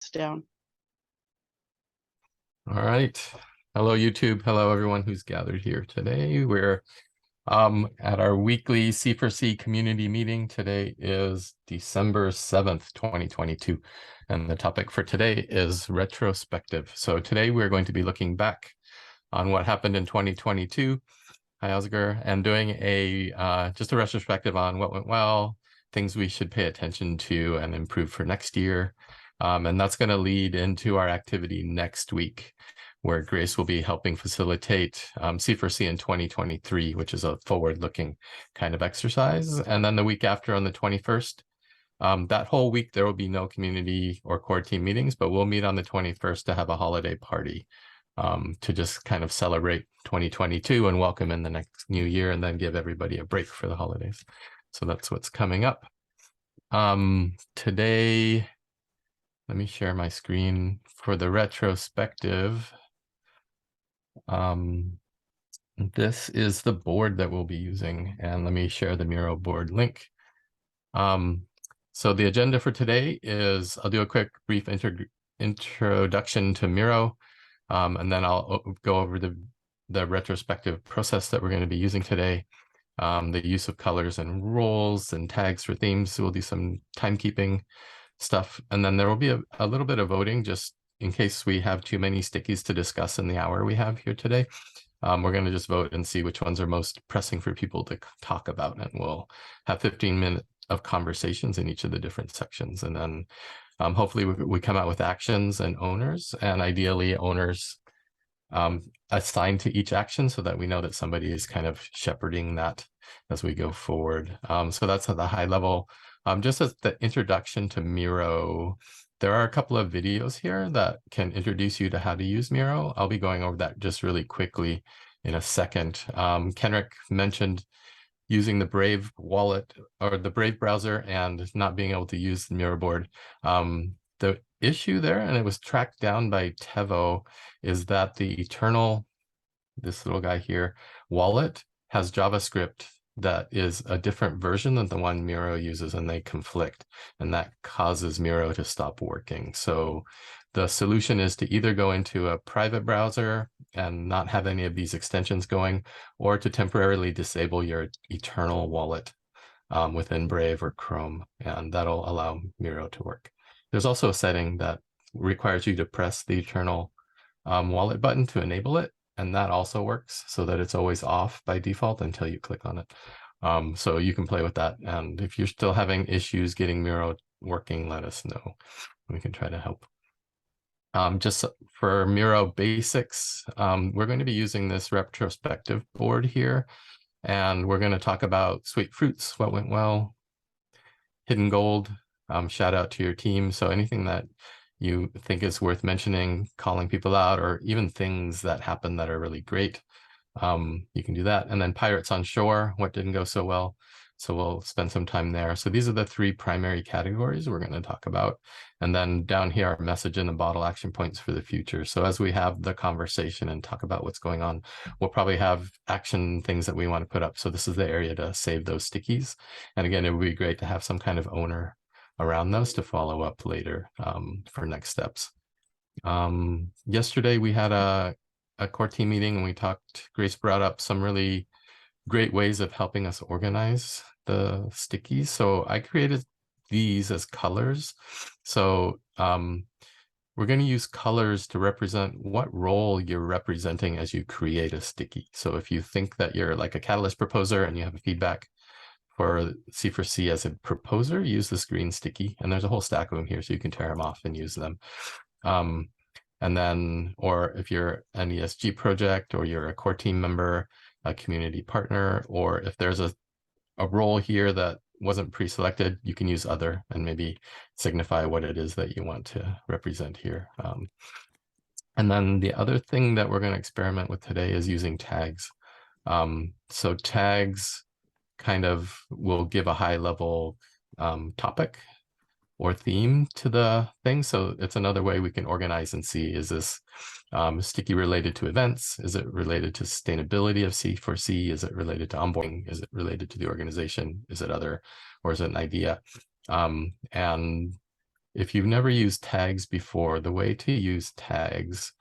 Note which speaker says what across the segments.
Speaker 1: Down.
Speaker 2: All right. Hello, YouTube. Hello, everyone who's gathered here today. We're at our weekly C4C community meeting. Today is December 7th, 2022. And the topic for today is retrospective. So today we're going to be looking back on what happened in 2022. Hi, Oscar, and doing a just a retrospective on what went well, things we should pay attention to and improve for next year. And that's going to lead into our activity next week, where Grace will be helping facilitate C4C in 2023, which is a forward-looking kind of exercise. And then the week after, on the 21st, that whole week, there will be no community or core team meetings, but we'll meet on the 21st to have a holiday party to just kind of celebrate 2022 and welcome in the next new year, and then give everybody a break for the holidays. So that's what's coming up. Today, let me share my screen for the retrospective. This is the board that we'll be using, and let me share the Miro board link. So the agenda for today is I'll do a quick brief introduction to Miro, and then I'll go over the retrospective process that we're going to be using today, the use of colors and roles and tags for themes. So we'll do some timekeeping stuff, and then there will be a little bit of voting just in case we have too many stickies to discuss in the hour we have here today. We're going to just vote and see which ones are most pressing for people to talk about, and we'll have 15 minutes of conversations in each of the different sections, and then hopefully we come out with actions and owners, and ideally owners assigned to each action so that we know that somebody is kind of shepherding that as we go forward. So that's at the high level. Just as the introduction to Miro, there are a couple of videos here that can introduce you to how to use Miro. I'll be going over that just really quickly in a second. Kenric mentioned using the Brave wallet or the Brave browser and not being able to use the Miro board. The issue there, and it was tracked down by Tevo, is that the Eternl, this little guy here, wallet has JavaScript that is a different version than the one Miro uses, and they conflict, and that causes Miro to stop working. So the solution is to either go into a private browser and not have any of these extensions going, or to temporarily disable your Eternl Wallet within Brave or Chrome, and that'll allow Miro to work. There's also a setting that requires you to press the Eternl Wallet button to enable it, and that also works so that it's always off by default until you click on it. So you can play with that, and if you're still having issues getting Miro working, let us know. We can try to help. Just for Miro basics, we're going to be using this retrospective board here, and we're going to talk about sweet fruits, what went well, hidden gold, shout out to your team. So anything that you think is worth mentioning, calling people out, or even things that happen that are really great, you can do that. And then pirates on shore, what didn't go so well. So we'll spend some time there. So these are the three primary categories we're going to talk about. And then down here, our message in the bottle, action points for the future. So as we have the conversation and talk about what's going on, we'll probably have action things that we want to put up. So this is the area to save those stickies. And again, it would be great to have some kind of owner around those to follow up later for next steps. Yesterday, we had a core team meeting, and we talked, Grace brought up some really great ways of helping us organize the stickies. So I created these as colors. So we're going to use colors to represent what role you're representing as you create a sticky. So if you think that you're like a catalyst proposer and you have a feedback for C4C as a proposer, use this green sticky, and there's a whole stack of them here, so you can tear them off and use them. And then, or if you're an ESG project, or you're a core team member, a community partner, or if there's a role here that wasn't pre-selected, you can use other and maybe signify what it is that you want to represent here. And then the other thing that we're going to experiment with today is using tags. So tags kind of will give a high level topic or theme to the thing. So it's another way we can organize and see, is this sticky related to events? Is it related to sustainability of C4C? Is it related to onboarding? Is it related to the organization? Is it other, or is it an idea? And if you've never used tags before, the way to use tags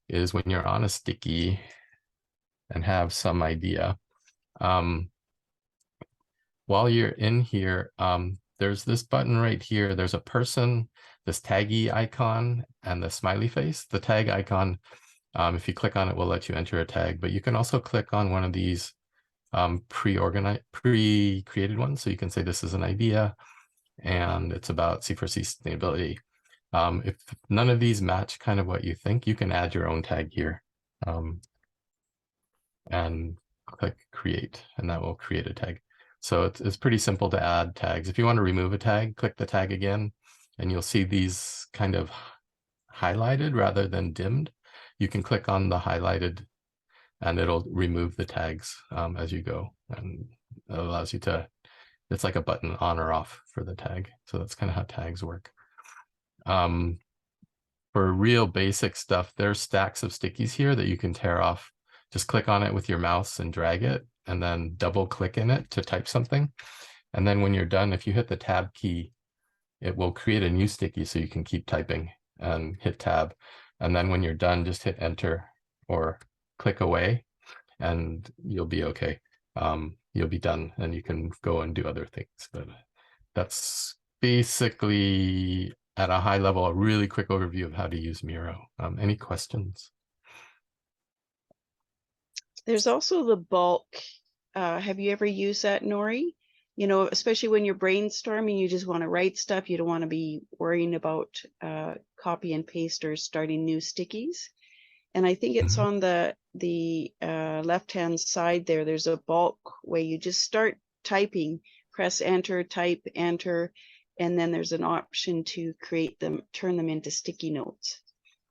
Speaker 2: is when you're on a sticky and have some idea. While you're in here, there's this button right here. There's a person, this taggy icon, and the smiley face. The tag icon, if you click on it, will let you enter a tag, but you can also click on one of these pre-created ones. So you can say this is an idea and it's about C4C sustainability. If none of these match kind of what you think, you can add your own tag here and click create, and that will create a tag. So it's pretty simple to add tags. If you want to remove a tag, click the tag again, and you'll see these kind of highlighted rather than dimmed. You can click on the highlighted and it'll remove the tags as you go, and it allows you to, it's like a button on or off for the tag. So that's kind of how tags work. For real basic stuff, there's stacks of stickies here that you can tear off. Just click on it with your mouse and drag it, and then double click in it to type something. And then when you're done, if you hit the tab key, it will create a new sticky so you can keep typing and hit tab. And then when you're done, just hit enter or click away and you'll be okay. You'll be done and you can go and do other things. But that's basically at a high level, a really quick overview of how to use Miro. Any questions?
Speaker 1: There's also the bulk. Have you ever used that, Nori? You know, especially when you're brainstorming, you just want to write stuff. You don't want to be worrying about copy and paste or starting new stickies. And I think it's on the left-hand side there. There's a bulk way you just start typing, press enter, type enter, and then there's an option to create them, turn them into sticky notes.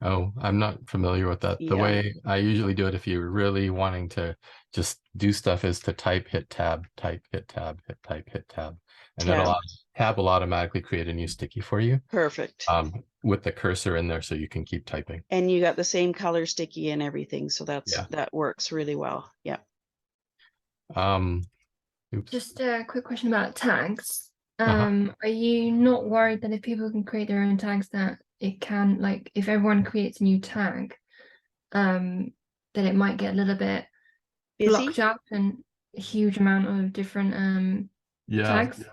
Speaker 2: Oh, I'm not familiar with that. The way I usually do it, if you're really wanting to just do stuff, is to type, hit tab, type, hit tab, hit type, hit tab. And tab will automatically create a new sticky for you.
Speaker 1: Perfect.
Speaker 2: With the cursor in there so you can keep typing.
Speaker 1: And you got the same color sticky and everything. So that works really well. Yeah.
Speaker 2: Oops.
Speaker 3: Just a quick question about tags. Are you not worried that if people can create their own tags, that it can, like, if everyone creates a new tag, that it might get a little bit blocked up and a huge amount of different tags,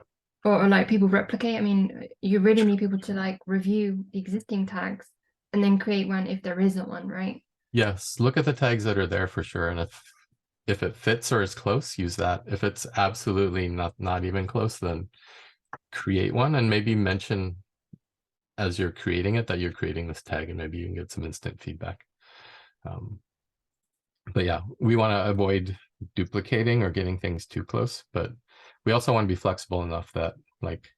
Speaker 3: or like people replicate? I mean, you really need people to like review the existing tags and then create one if there isn't one, right?
Speaker 2: Yes, look at the tags that are there for sure, and if it fits or is close, use that. If it's absolutely not even close, then create one and maybe mention as you're creating it that you're creating this tag, and maybe you can get some instant feedback. But yeah, we want to avoid duplicating or getting things too close, but we also want to be flexible enough that, like,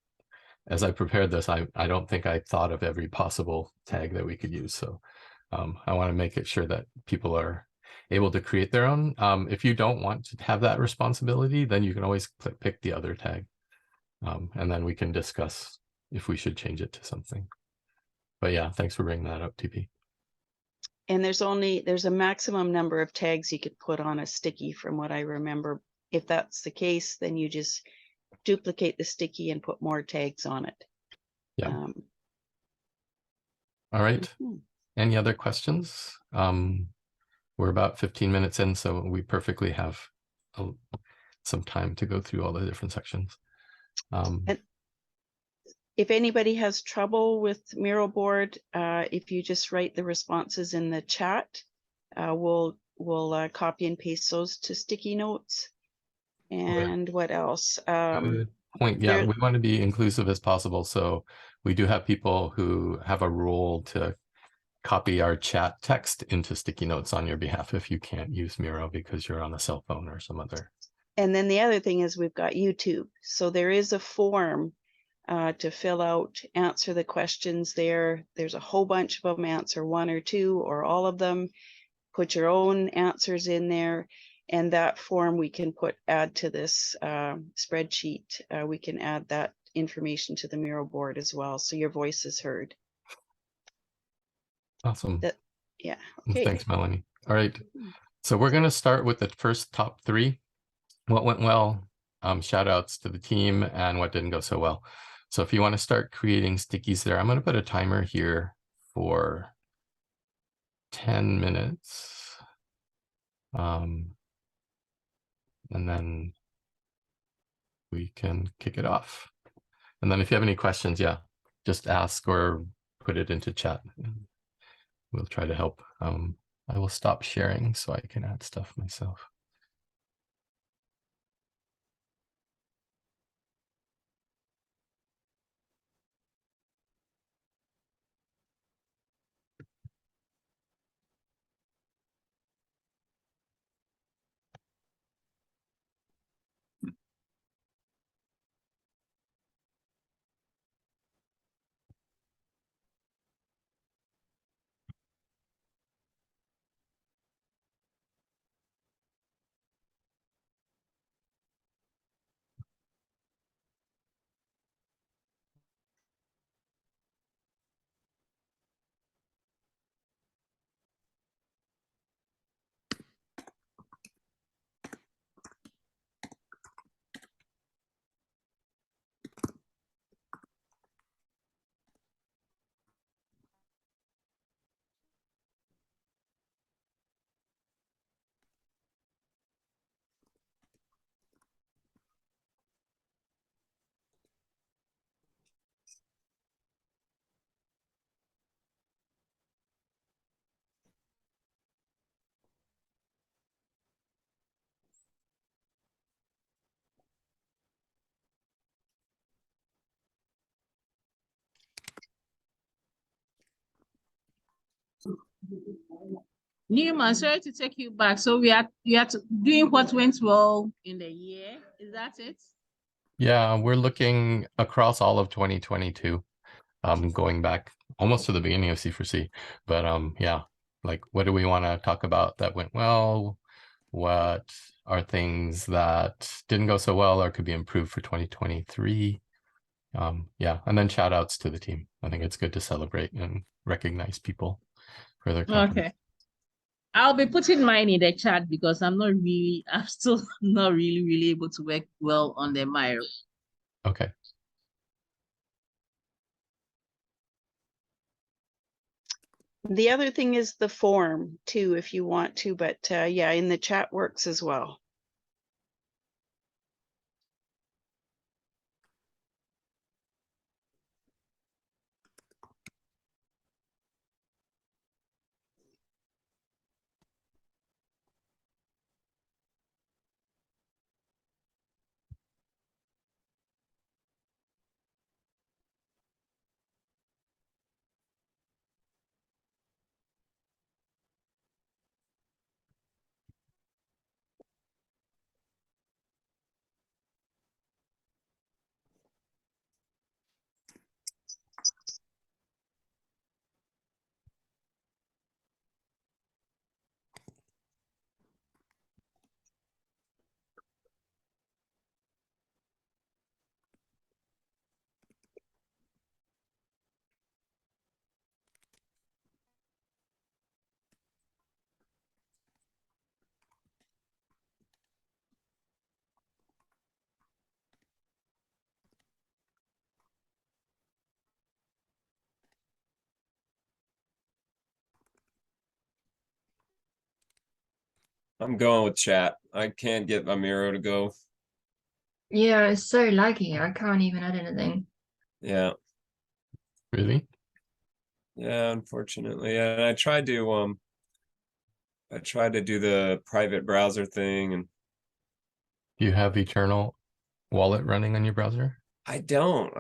Speaker 2: as I prepared this, I don't think I thought of every possible tag that we could use. So I want to make it sure that people are able to create their own. If you don't want to have that responsibility, then you can always pick the other tag. And then we can discuss if we should change it to something. But yeah, thanks for bringing that up, TP.
Speaker 1: And there's a maximum number of tags you could put on a sticky from what I remember. If that's the case, then you just duplicate the sticky and put more tags on it.
Speaker 2: Yeah. All right. Any other questions? We're about 15 minutes in, so we perfectly have some time to go through all the different sections.
Speaker 1: And if anybody has trouble with Miro Board, if you just write the responses in the chat, we'll copy and paste those to sticky notes. And what else?
Speaker 2: Good point. Yeah, we want to be inclusive as possible. So we do have people who have a role to copy our chat text into sticky notes on your behalf if you can't use Miro because you're on a cell phone or some other. And
Speaker 1: then the other thing is we've got YouTube. So there is a form to fill out, answer the questions there. There's a whole bunch of them. Answer one or two or all of them. Put your own answers in there. And that form we can add to this spreadsheet. We can add that information to the Miro board as well, so your voice is heard.
Speaker 2: Awesome.
Speaker 1: Yeah. Okay.
Speaker 2: Thanks, Melanie. All right. So we're going to start with the first top three. What went well? Shout outs to the team, and what didn't go so well. So if you want to start creating stickies there, I'm going to put a timer here for 10 minutes. And then we can kick it off. And then if you have any questions, yeah, just ask or put it into chat. We'll try to help. I will stop sharing so I can add stuff myself.
Speaker 4: Newman, sorry to take you back. So we are doing what went well in the year. Is that it?
Speaker 2: Yeah, we're looking across all of 2022, going back almost to the beginning of C4C. But yeah, like what do we want to talk about that went well? What are things that didn't go so well or could be improved for 2023? Yeah, and then shout outs to the team. I think it's good to celebrate and recognize people for their contribution.
Speaker 4: Okay. I'll be putting mine in the chat because I'm still not really able to work well on the Miro.
Speaker 2: Okay.
Speaker 1: The other thing is the form too, if you want to, but yeah, in the chat works as well.
Speaker 5: I'm going with chat. I can't get my Miro to go.
Speaker 3: Yeah, it's so laggy. I can't even add anything.
Speaker 5: Yeah.
Speaker 2: Really?
Speaker 5: Yeah, unfortunately. And I tried to do the private browser thing, and
Speaker 2: Do you have Eternl Wallet running on your browser?
Speaker 5: I don't.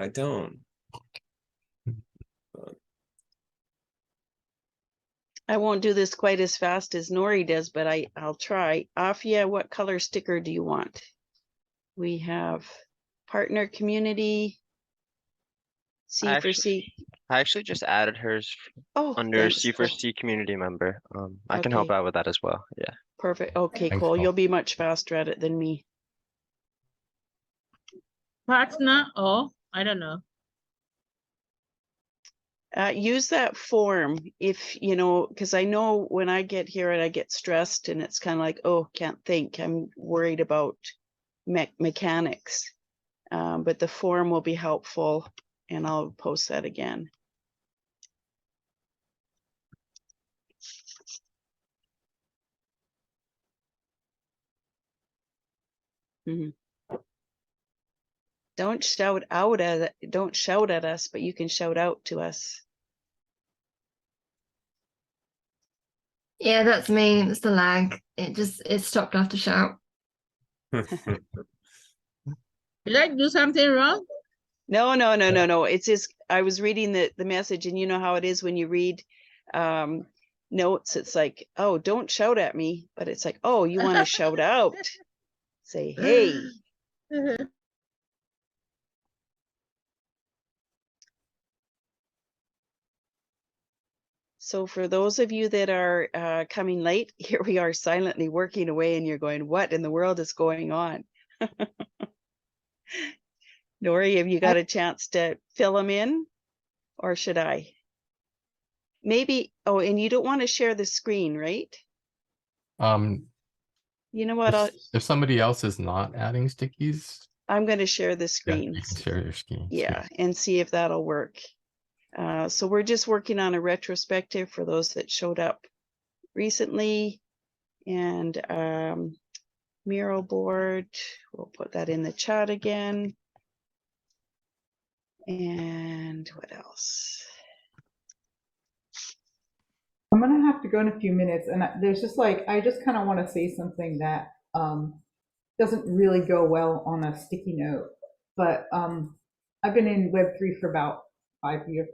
Speaker 1: I won't do this quite as fast as Nori does, but I'll try. Afia, what color sticker do you want? We have partner community, C4C.
Speaker 6: I actually just added hers
Speaker 1: Oh,
Speaker 6: under
Speaker 1: thanks, Cole.
Speaker 6: C4C community member. I can help
Speaker 1: Okay.
Speaker 6: out with that as well. Yeah.
Speaker 1: Perfect. Okay,
Speaker 2: Thanks,
Speaker 1: Cole,
Speaker 2: Cole.
Speaker 1: you'll be much faster at it than me.
Speaker 4: Partner or I don't know.
Speaker 1: Use that form if, you know, because I know when I get here and I get stressed and it's kind of like, oh, can't think. I'm worried about mechanics. but the form will be helpful, and I'll post that again. Don't shout at us, but you can shout out to us.
Speaker 3: Yeah, that's me. It's the lag. It stopped after shout.
Speaker 4: Did I do something wrong?
Speaker 1: No. It's just I was reading the message, and you know how it is when you read notes. It's like, oh, don't shout at me, but it's like, oh, you want to shout out. Say, hey. So for those of you that are coming late, here we are silently working away, and you're going, what in the world is going on? Nori, have you got a chance to fill them in, or should I? Maybe, oh, and you don't want to share the screen, right? You know what?
Speaker 2: If somebody else is not adding stickies,
Speaker 1: I'm going to share the
Speaker 2: yeah,
Speaker 1: screen.
Speaker 2: you can share your screen.
Speaker 1: Yeah, and see if that'll work. So we're just working on a retrospective for those that showed up recently, and Miro Board, we'll put that in the chat again. And what else?
Speaker 7: I'm gonna have to go in a few minutes, and there's just like, I just kind of want to say something that doesn't really go well on a sticky note, but I've been in Web3 for about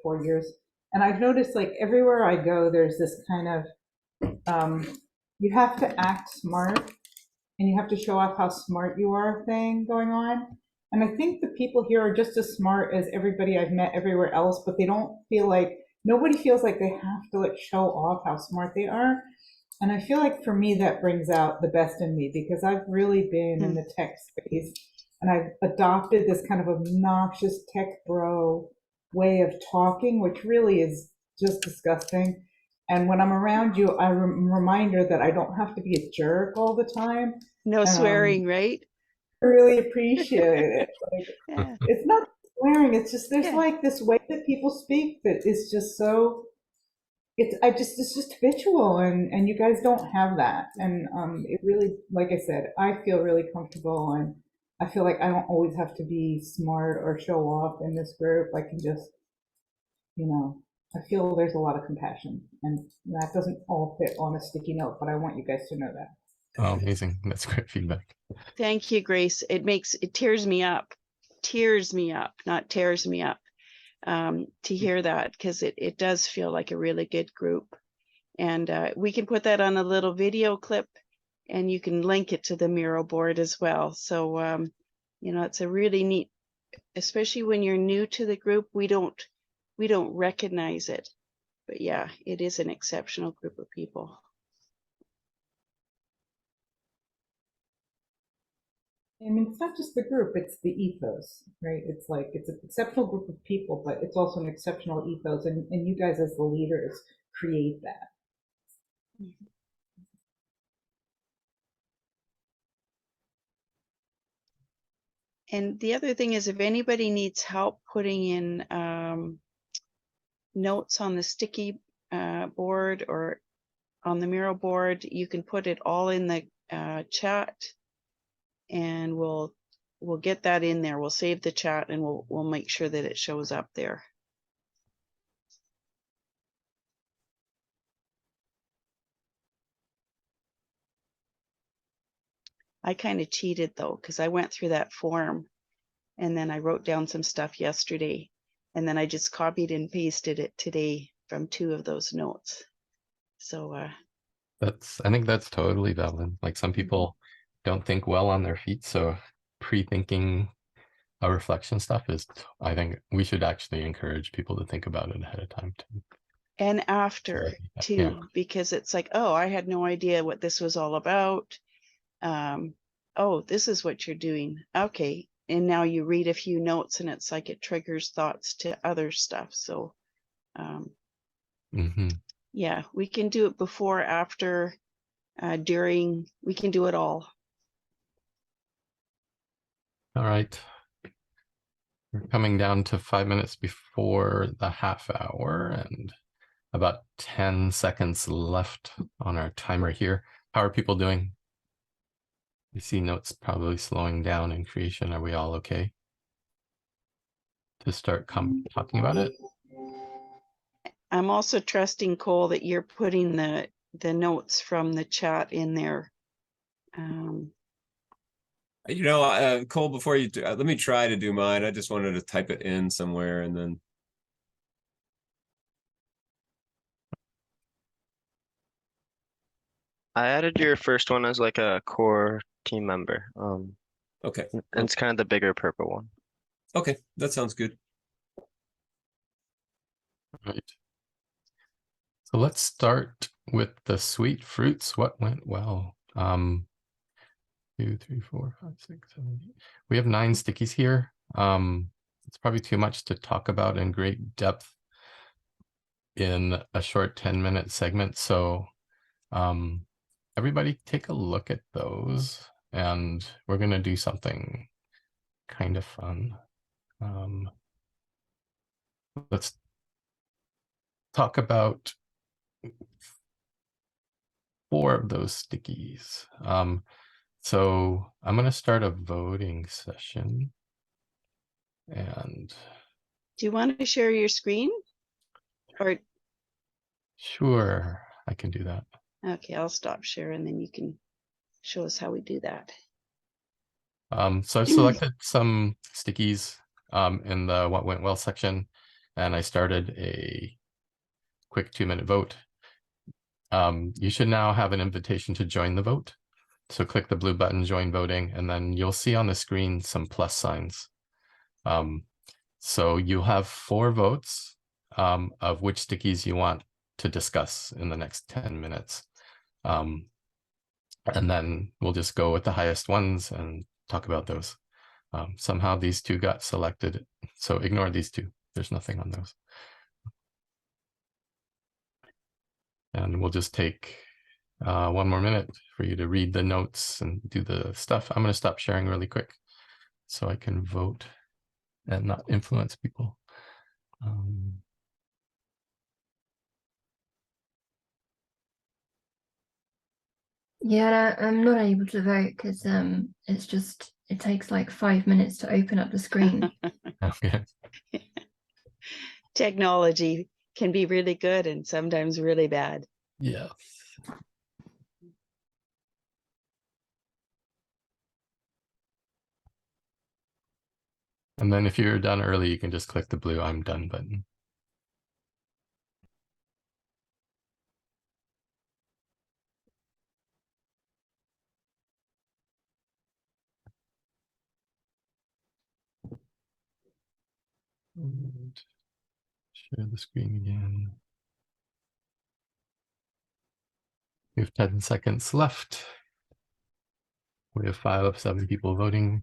Speaker 7: 4 years, and I've noticed like everywhere I go, there's this kind of you have to act smart and you have to show off how smart you are thing going on. And I think the people here are just as smart as everybody I've met everywhere else, but they don't feel like, nobody feels like they have to like show off how smart they are. And I feel like for me, that brings out the best in me, because I've really been in the tech space, and I've adopted this kind of obnoxious tech bro way of talking, which really is just disgusting. And when I'm around you, I'm a reminder that I don't have to be a jerk all the time.
Speaker 1: No swearing, right?
Speaker 7: I really appreciate it. Like,
Speaker 1: Yeah.
Speaker 7: it's not swearing, it's just there's like this way that people speak that is just so, it's just habitual, and you guys don't have that. And it really, like I said, I feel really comfortable, and I feel like I don't always have to be smart or show off in this group. I can just, you know, I feel there's a lot of compassion, and that doesn't all fit on a sticky note, but I want you guys to know that.
Speaker 2: Oh, amazing. That's great feedback.
Speaker 1: Thank you, Grace. It tears me up, not tears me up, to hear that, because it does feel like a really good group. And we can put that on a little video clip, and you can link it to the Miro board as well. So, you know, it's a really neat, especially when you're new to the group, we don't recognize it. But yeah, it is an exceptional group of people.
Speaker 7: I mean, it's not just the group, it's the ethos, right? It's like, it's an exceptional group of people, but it's also an exceptional ethos, and you guys as the leaders create that.
Speaker 1: Mm-hmm. And the other thing is, if anybody needs help putting in notes on the sticky board or on the Miro board, you can put it all in the chat, and we'll get that in there. We'll save the chat, and we'll make sure that it shows up there. I kind of cheated though, because I went through that form, and then I wrote down some stuff yesterday, and then I just copied and pasted it today from 2 of those notes. So
Speaker 2: I think that's totally valid. Like, some people don't think well on their feet, so pre-thinking a reflection stuff is, I think we should actually encourage people to think about it ahead of time too.
Speaker 1: and after too,
Speaker 2: Yeah.
Speaker 1: because it's like, oh, I had no idea what this was all about. Oh, this is what you're doing. Okay. And now you read a few notes, and it's like it triggers thoughts to other stuff. So yeah, we can do it before, after, during, we can do it all.
Speaker 2: All right. We're coming down to 5 minutes before the half hour and about 10 seconds left on our timer here. How are people doing? You see notes probably slowing down in creation. Are we all okay to start talking about it?
Speaker 1: I'm also trusting, Cole, that you're putting the notes from the chat in there.
Speaker 5: You know, Cole, before you do, let me try to do mine. I just wanted to type it in somewhere and then.
Speaker 6: I added your first one as like a core team member.
Speaker 5: Okay.
Speaker 6: And it's kind of the bigger purple one.
Speaker 5: Okay, that sounds good.
Speaker 2: Right. So let's start with the sweet fruits. What went well? 2, 3, 4, 5, 6, 7, 8. We have 9 stickies here. It's probably too much to talk about in great depth in a short 10-minute segment. So everybody take a look at those, and we're going to do something kind of fun. Let's talk about 4 of those stickies. So I'm going to start a voting session. And
Speaker 1: Do you want to share your screen? Or
Speaker 2: sure, I can do that.
Speaker 1: okay, I'll stop sharing, then you can show us how we do that.
Speaker 2: So I've selected some stickies in the what went well section, and I started a quick 2-minute vote. You should now have an invitation to join the vote. So click the blue button, join voting, and then you'll see on the screen some plus signs. So you'll have 4 votes of which stickies you want to discuss in the next 10 minutes. And then we'll just go with the highest ones and talk about those. Somehow these 2 got selected, so ignore these 2. There's nothing on those. And we'll just take 1 more minute for you to read the notes and do the stuff. I'm going to stop sharing really quick so I can vote and not influence people.
Speaker 3: Yeah, I'm not able to vote because it takes like 5 minutes to open up the screen.
Speaker 2: Okay.
Speaker 1: Technology can be really good and sometimes really bad.
Speaker 2: Yeah. And then if you're done early, you can just click the blue I'm done button. And share the screen again. We have 10 seconds left. We have 5 of 7 people voting.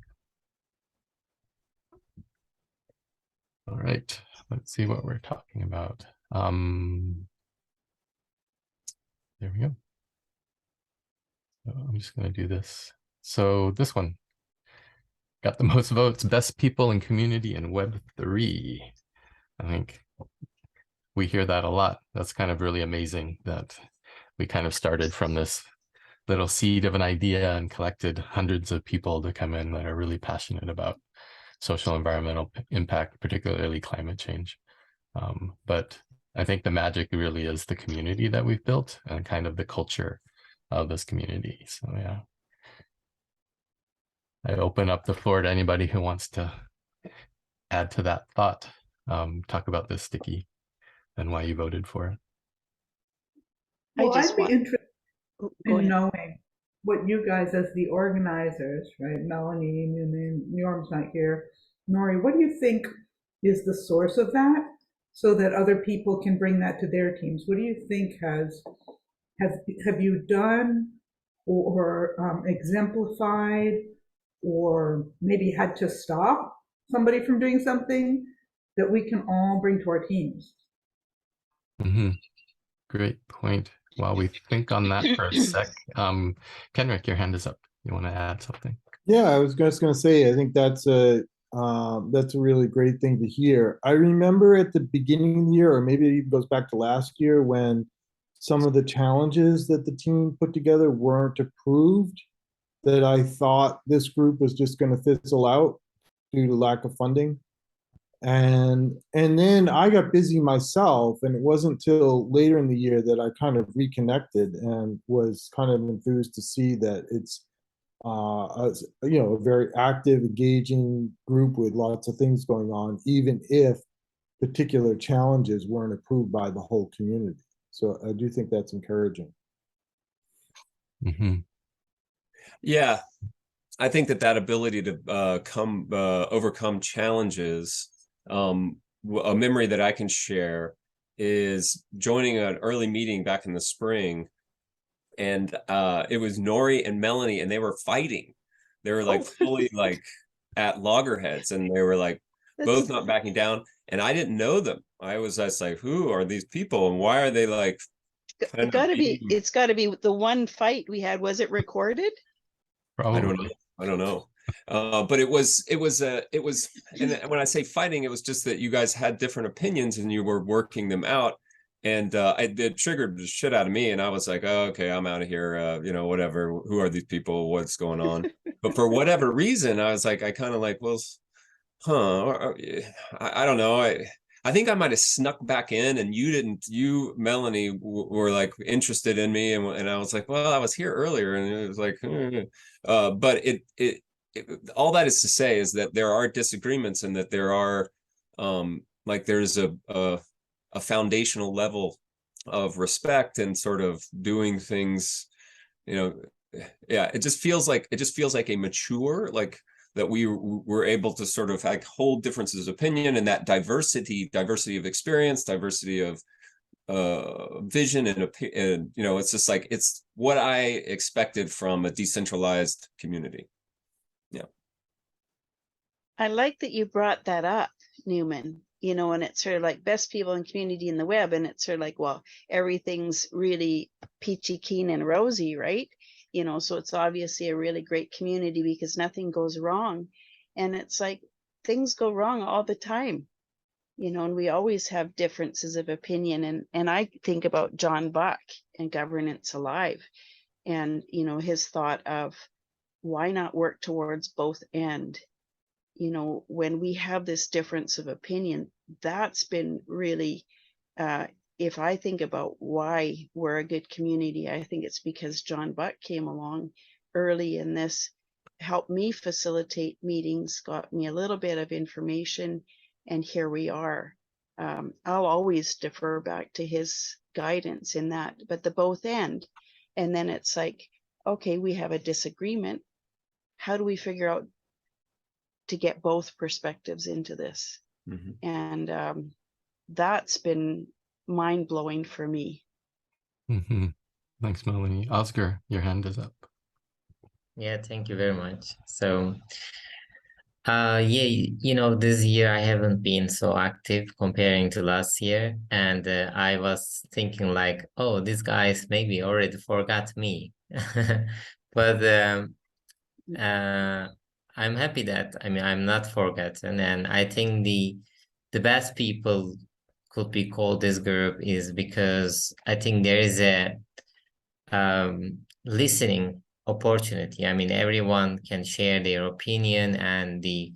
Speaker 2: All right, let's see what we're talking about. There we go. So I'm just going to do this. So this one got the most votes, best people in community in Web3. I think we hear that a lot. That's kind of really amazing that we kind of started from this little seed of an idea and collected hundreds of people to come in that are really passionate about social environmental impact, particularly climate change. But I think the magic really is the community that we've built and kind of the culture of this community. So yeah, I open up the floor to anybody who wants to add to that thought, talk about this sticky and why you voted for it.
Speaker 7: Well,
Speaker 1: I just
Speaker 7: I'd be
Speaker 1: want-
Speaker 7: interested
Speaker 1: Go
Speaker 7: in
Speaker 1: ahead.
Speaker 7: knowing what you guys as the organizers, right? Melanie, Newman, Norm's not here. Nori, what do you think is the source of that so that other people can bring that to their teams? What do you think have you done or exemplified or maybe had to stop somebody from doing something that we can all bring to our teams?
Speaker 2: Mm-hmm. Great point. While we think on that for a sec, Kenric, your hand is up. You want to add something?
Speaker 8: Yeah, I was just going to say, I think that's a That's a really great thing to hear. I remember at the beginning of the year, or maybe it even goes back to last year, when some of the challenges that the team put together weren't approved, that I thought this group was just going to fizzle out due to lack of funding. And then I got busy myself, and it wasn't till later in the year that I kind of reconnected and was kind of enthused to see that it's a very active, engaging group with lots of things going on, even if particular challenges weren't approved by the whole community. So I do think that's encouraging.
Speaker 2: Mm-hmm.
Speaker 5: Yeah, I think that ability to overcome challenges, a memory that I can share is joining an early meeting back in the spring, and it was Nori and Melanie, and they were fighting. They were like fully like at loggerheads, and they were like both not backing down. And I didn't know them. I was just like, who are these people, and why are they like?
Speaker 1: It's got to be the one fight we had. Was it recorded?
Speaker 2: Probably.
Speaker 5: I don't know. But it was, and when I say fighting, it was just that you guys had different opinions and you were working them out. And it triggered the shit out of me. And I was like, oh, okay, I'm out of here. Whatever. Who are these people? What's going on? But for whatever reason, I was like, I kind of like, well, I don't know. I think I might have snuck back in, and you, Melanie, were like interested in me. And I was like, well, I was here earlier. And it was like, but it all that is to say is that there are disagreements, and that there are, there's a foundational level of respect and sort of doing things, yeah, it just feels like a mature, like that we were able to sort of like hold differences of opinion, and that diversity of experience, diversity of vision and it's just like, it's what I expected from a decentralized community. Yeah.
Speaker 1: I like that you brought that up, Newman, and it's sort of like best people in community in the web. And it's sort of like, well, everything's really peachy keen and rosy, right? So it's obviously a really great community because nothing goes wrong. And it's like things go wrong all the time, and we always have differences of opinion. And I think about John Buck and Governance Alive, and, his thought of why not work towards both end? When we have this difference of opinion, that's been really, if I think about why we're a good community, I think it's because John Buck came along early in this, helped me facilitate meetings, got me a little bit of information, and here we are. I'll always defer back to his guidance in that, but the both end. And then it's like, okay, we have a disagreement. How do we figure out to get both perspectives into this? Mm-hmm. And that's been mind-blowing for me.
Speaker 2: Mm-hmm. Thanks, Melanie. Oscar, your hand is up.
Speaker 9: Yeah, thank you very much. So this year I haven't been so active comparing to last year, and I was thinking like, oh, these guys maybe already forgot me. But I'm happy that I'm not forgotten, and I think the best people could be called this group is because I think there is a listening opportunity. Everyone can share their opinion, and the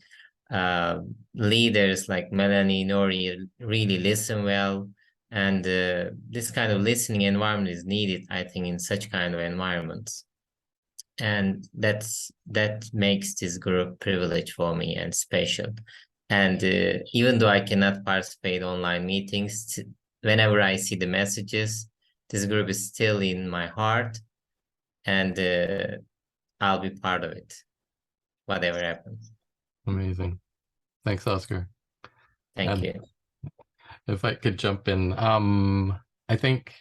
Speaker 9: leaders like Melanie, Nori really listen well, and this kind of listening environment is needed, I think, in such kind of environments. And that makes this group privileged for me and special. And even though I cannot participate online meetings, whenever I see the messages, this group is still in my heart, and I'll be part of it, whatever happens.
Speaker 2: Amazing. Thanks, Oscar.
Speaker 9: Thank you.
Speaker 2: If I could jump in, I think,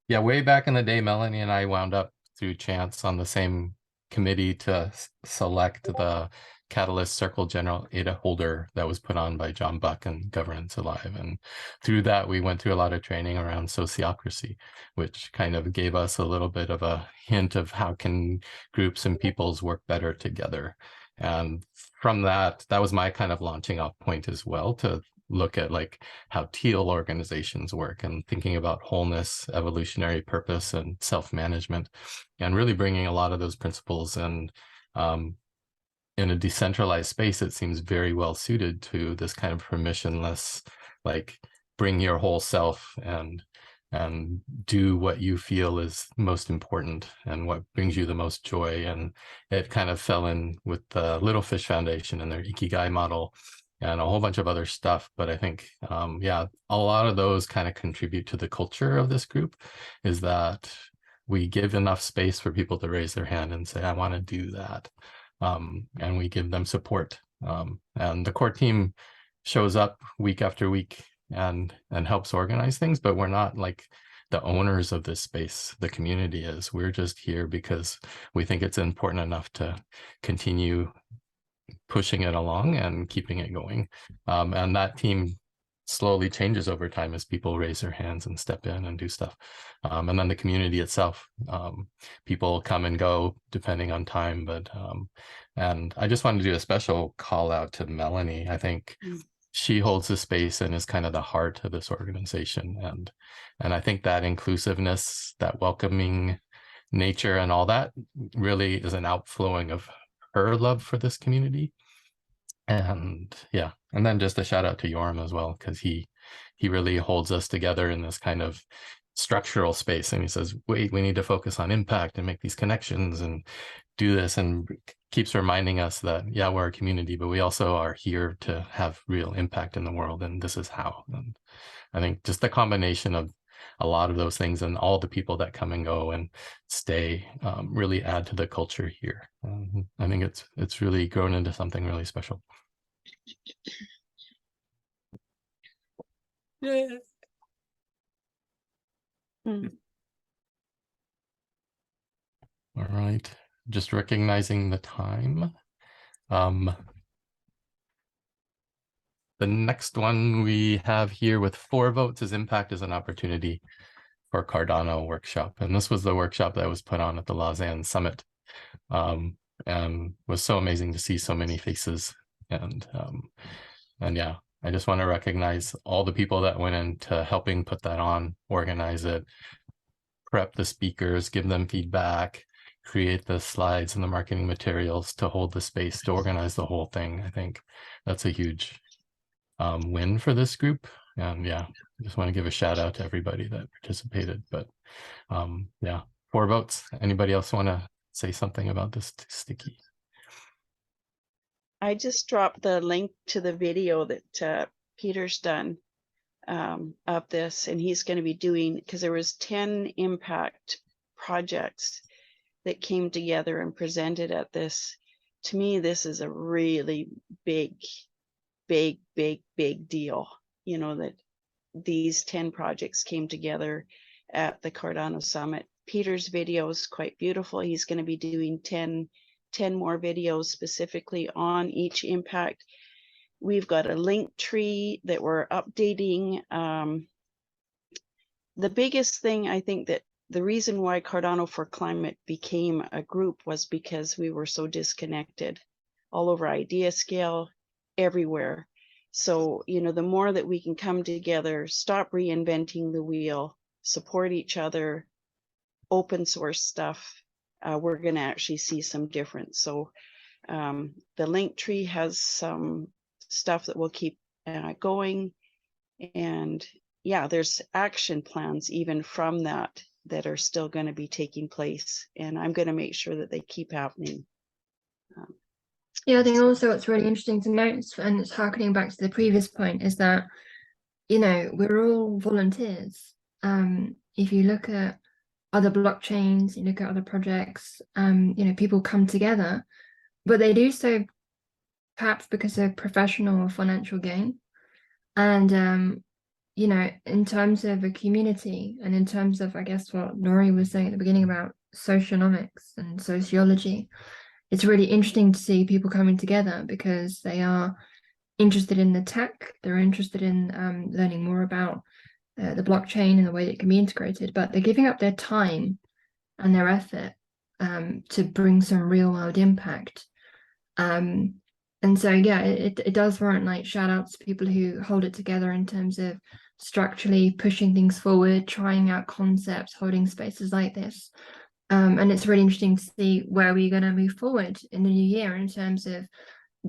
Speaker 2: way back in the day, Melanie and I wound up through chance on the same committee to select the Catalyst Circle General ADA holder that was put on by John Buck and Governance Alive. And through that, we went through a lot of training around sociocracy, which kind of gave us a little bit of a hint of how can groups and peoples work better together. And from that was my kind of launching off point as well, to look at like how teal organizations work and thinking about wholeness, evolutionary purpose, and self-management, and really bringing a lot of those principles. And in a decentralized space, it seems very well suited to this kind of permissionless, like bring your whole self and do what you feel is most important and what brings you the most joy. And it kind of fell in with the Little Fish Foundation and their Ikigai model and a whole bunch of other stuff. But I think, yeah, a lot of those kind of contribute to the culture of this group, is that we give enough space for people to raise their hand and say, I want to do that. And we give them support. And the core team shows up week after week and helps organize things, but we're not like the owners of this space. The community is. We're just here because we think it's important enough to continue pushing it along and keeping it going. And that team slowly changes over time as people raise their hands and step in and do stuff. And then the community itself, people come and go depending on time. But and I just wanted to do a special call out to Melanie. I think she holds the space and is kind of the heart of this organization. And I think that inclusiveness, that welcoming nature and all that really is an outflowing of her love for this community. And yeah, and then just a shout out to Yorm as well, because he really holds us together in this kind of structural space. And he says, wait, we need to focus on impact and make these connections and do this, and keeps reminding us that, yeah, we're a community, but we also are here to have real impact in the world, and this is how. And I think just the combination of a lot of those things and all the people that come and go and stay really add to the culture here. I think it's really grown into something really special.
Speaker 5: Yeah.
Speaker 2: All right, just recognizing the time. The next one we have here with 4 votes is impact as an opportunity for Cardano Workshop. And this was the workshop that was put on at the Lausanne Summit, and was so amazing to see so many faces. And yeah, I just want to recognize all the people that went into helping put that on, organize it, prep the speakers, give them feedback, create the slides and the marketing materials to hold the space, to organize the whole thing. I think that's a huge win for this group. And yeah, I just want to give a shout out to everybody that participated. But yeah, 4 votes. Anybody else want to say something about this sticky?
Speaker 1: I just dropped the link to the video that Peter's done of this, and he's going to be doing, because there was 10 impact projects that came together and presented at this. To me, this is a really big deal, you know, that these 10 projects came together at the Cardano Summit. Peter's video is quite beautiful. He's going to be doing 10 more videos specifically on each impact. We've got a link tree that we're updating. The biggest thing, I think, that the reason why Cardano for Climate became a group was because we were so disconnected all over idea scale, everywhere. So, you know, the more that we can come together, stop reinventing the wheel, support each other, open source stuff, we're going to actually see some difference. So the link tree has some stuff that will keep going. And yeah, there's action plans even from that are still going to be taking place. And I'm going to make sure that they keep happening.
Speaker 3: Yeah, I think also what's really interesting to note, and it's harkening back to the previous point, is that, you know, we're all volunteers. If you look at other blockchains, you look at other projects, you know, people come together, but they do so perhaps because of professional or financial gain. And, you know, in terms of a community and in terms of, I guess, what Nori was saying at the beginning about socionomics and sociology, it's really interesting to see people coming together because they are interested in the tech, they're interested in learning more about the blockchain and the way that it can be integrated, but they're giving up their time and their effort to bring some real world impact. And so, yeah, it does warrant like shout outs to people who hold it together in terms of structurally pushing things forward, trying out concepts, holding spaces like this. And it's really interesting to see where we're going to move forward in the new year in terms of,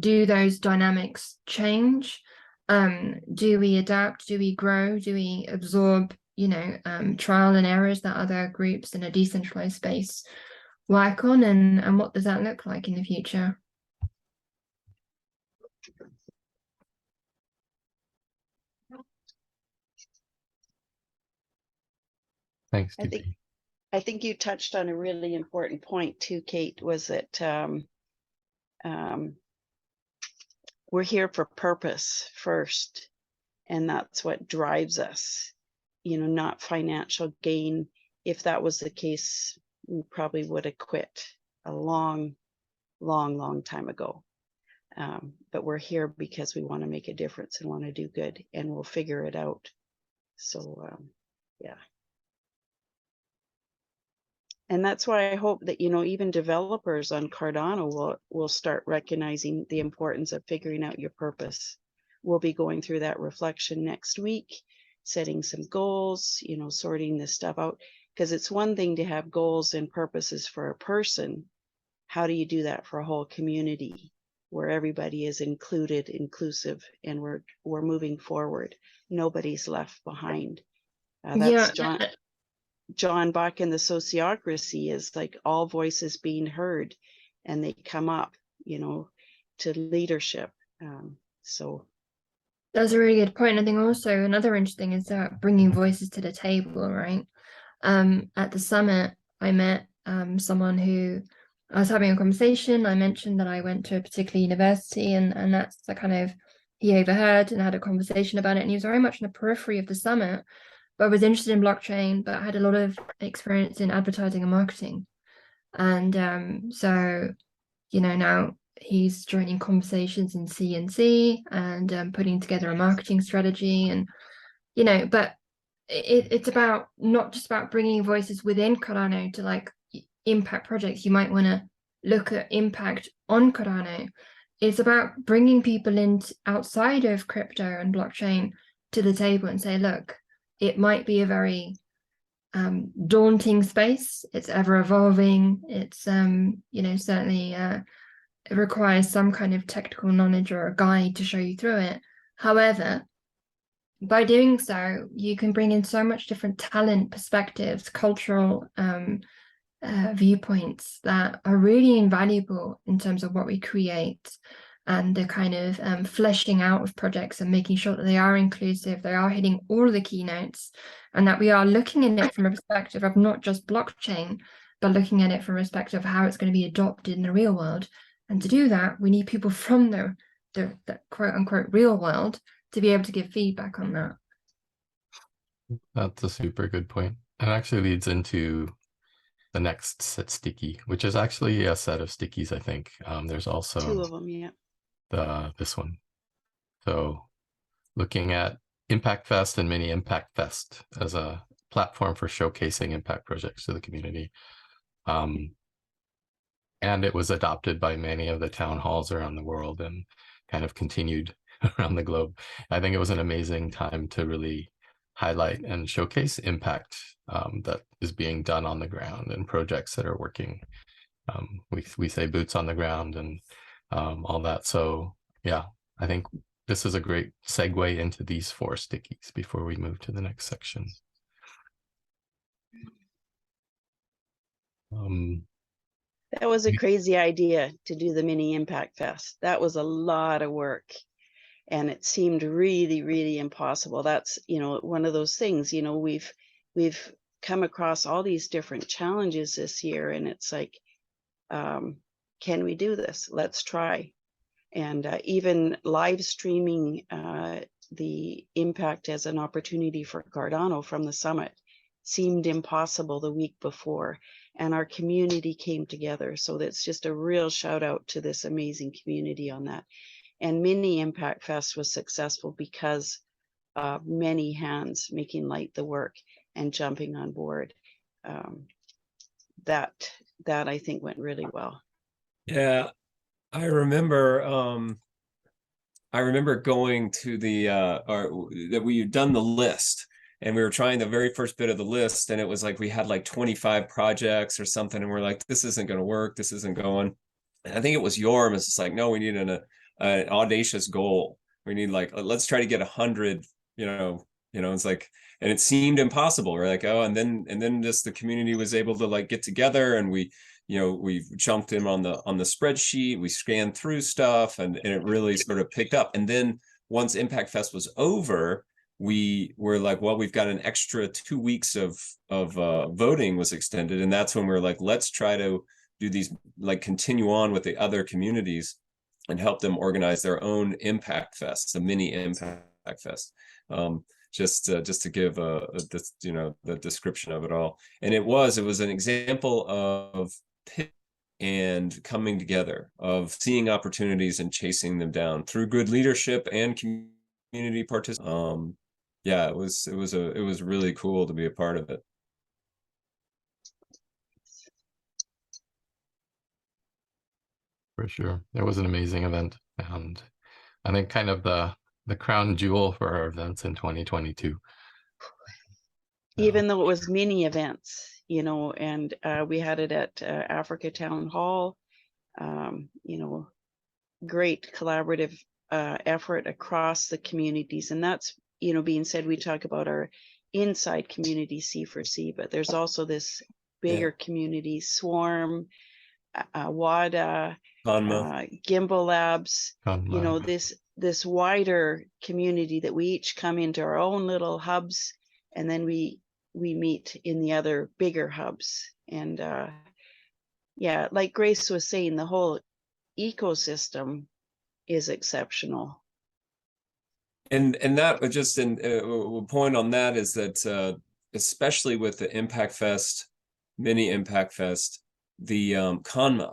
Speaker 3: do those dynamics change? Do we adapt? Do we grow? Do we absorb, trial and errors that other groups in a decentralized space work on? And what does that look like in the future?
Speaker 2: Thanks,
Speaker 1: I think
Speaker 2: DP.
Speaker 1: I think you touched on a really important point too, Kate, was that we're here for purpose first, and that's what drives us, not financial gain. If that was the case, we probably would have quit a long time ago. But we're here because we want to make a difference and want to do good, and we'll figure it out. So yeah. And that's why I hope that, even developers on Cardano will start recognizing the importance of figuring out your purpose. We'll be going through that reflection next week, setting some goals, sorting this stuff out, because it's one thing to have goals and purposes for a person. How do you do that for a whole community where everybody is inclusive, and we're moving forward? Nobody's left behind. That's John Bach in the Sociocracy is like all voices being heard, and they come up, to leadership. So
Speaker 3: that's a really good point. I think also another interesting is bringing voices to the table, right? At the summit, I met someone who I was having a conversation. I mentioned that I went to a particular university, and that's the kind of, he overheard and had a conversation about it. And he was very much in the periphery of the summit, but was interested in blockchain, but had a lot of experience in advertising and marketing. And so, now he's joining conversations in C&C and putting together a marketing strategy. And, but it's about not just about bringing voices within Cardano to like impact projects. You might want to look at impact on Cardano. It's about bringing people in outside of crypto and blockchain to the table and say, look, it might be a very daunting space. It's ever evolving. It's certainly it requires some kind of technical knowledge or a guide to show you through it. However, by doing so, you can bring in so much different talent, perspectives, cultural viewpoints that are really invaluable in terms of what we create, and the kind of fleshing out of projects and making sure that they are inclusive, they are hitting all of the keynotes, and that we are looking at it from a perspective of not just blockchain, but looking at it from a perspective of how it's going to be adopted in the real world. And to do that, we need people from the quote unquote real world to be able to give feedback on that.
Speaker 2: That's a super good point. And actually leads into the next set sticky, which is actually a set of stickies, I think. There's also
Speaker 1: 2 of them, yeah.
Speaker 2: This one. So looking at Impactfest and Mini Impactfest as a platform for showcasing impact projects to the community. And it was adopted by many of the town halls around the world and kind of continued around the globe. I think it was an amazing time to really highlight and showcase impact that is being done on the ground and projects that are working. We say boots on the ground and all that. So yeah, I think this is a great segue into these 4 stickies before we move to the next section.
Speaker 1: That was a crazy idea to do the Mini Impact Fest. That was a lot of work, and it seemed really, really impossible. That's, one of those things, we've come across all these different challenges this year, and it's like, can we do this? Let's try. And even live streaming the impact as an opportunity for Cardano from the summit seemed impossible the week before, and our community came together. So that's just a real shout out to this amazing community on that. And Mini Impact Fest was successful because of many hands making light the work and jumping on board. That I think went really well.
Speaker 5: Yeah, I remember going to the that we had done the list, and we were trying the very first bit of the list, and it was like we had like 25 projects or something, and we're like, this isn't going to work, this isn't going. And I think it was Yorm. It's just like, no, we need an audacious goal. We need like, let's try to get 100. It's like, and it seemed impossible. We're like, oh, and then just the community was able to like get together, and we jumped in on the spreadsheet, we scanned through stuff, and it really sort of picked up. And then once Impactfest was over, we were like, well, we've got an extra 2 weeks of voting was extended, and that's when we were like, let's try to do these, like continue on with the other communities and help them organize their own Impact Fest, the mini Impact Fest. Just to give the description of it all. And it was an example of and coming together, of seeing opportunities and chasing them down through good leadership and community participation. Yeah, it was really cool to be a part of it.
Speaker 2: For sure. It was an amazing event, and I think kind of the crown jewel for our events in 2022.
Speaker 1: Even though it was mini events, and we had it at Africa Town Hall, great collaborative effort across the communities. And that's, being said, we talk about our inside community C4C, but there's also this bigger community, Swarm, WADA, Gimbal Labs, this wider community that we each come into our own little hubs, and then we meet in the other bigger hubs. And like Grace was saying, the whole ecosystem is exceptional.
Speaker 5: And that just a point on that is that especially with the Impactfest, mini Impactfest, the Kanma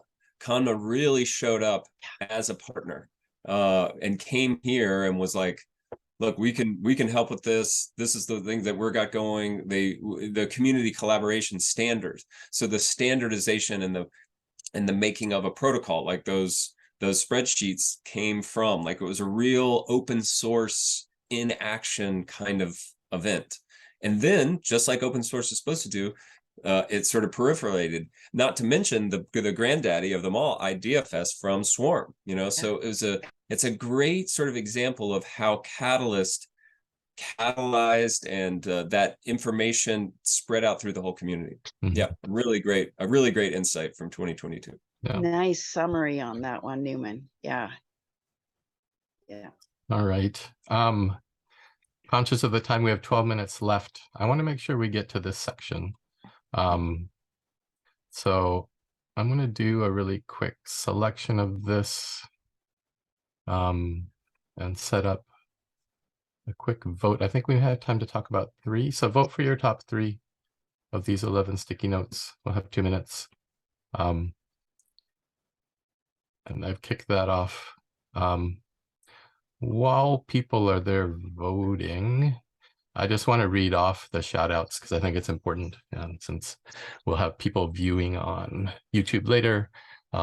Speaker 5: really showed up as a partner and came here and was like, look, we can help with this. This is the thing that we're got going. The community collaboration standards. So the standardization and the making of a protocol, like those spreadsheets came from, like, it was a real open source in action kind of event. And then, just like open source is supposed to do, it sort of proliferated, not to mention the granddaddy of them all, IdeaFest from Swarm, so it's a great sort of example of how Catalyst catalyzed and that information spread out through the whole community. Yeah, a really great insight from 2022.
Speaker 2: Yeah.
Speaker 1: Nice summary on that one, Newman. Yeah.
Speaker 2: All right. Conscious of the time, we have 12 minutes left. I want to make sure we get to this section. So I'm going to do a really quick selection of this and set up a quick vote. I think we had time to talk about 3. So vote for your top 3 of these 11 sticky notes. We'll have 2 minutes. And I've kicked that off. While people are there voting, I just want to read off the shout outs because I think it's important. And since we'll have people viewing on YouTube later,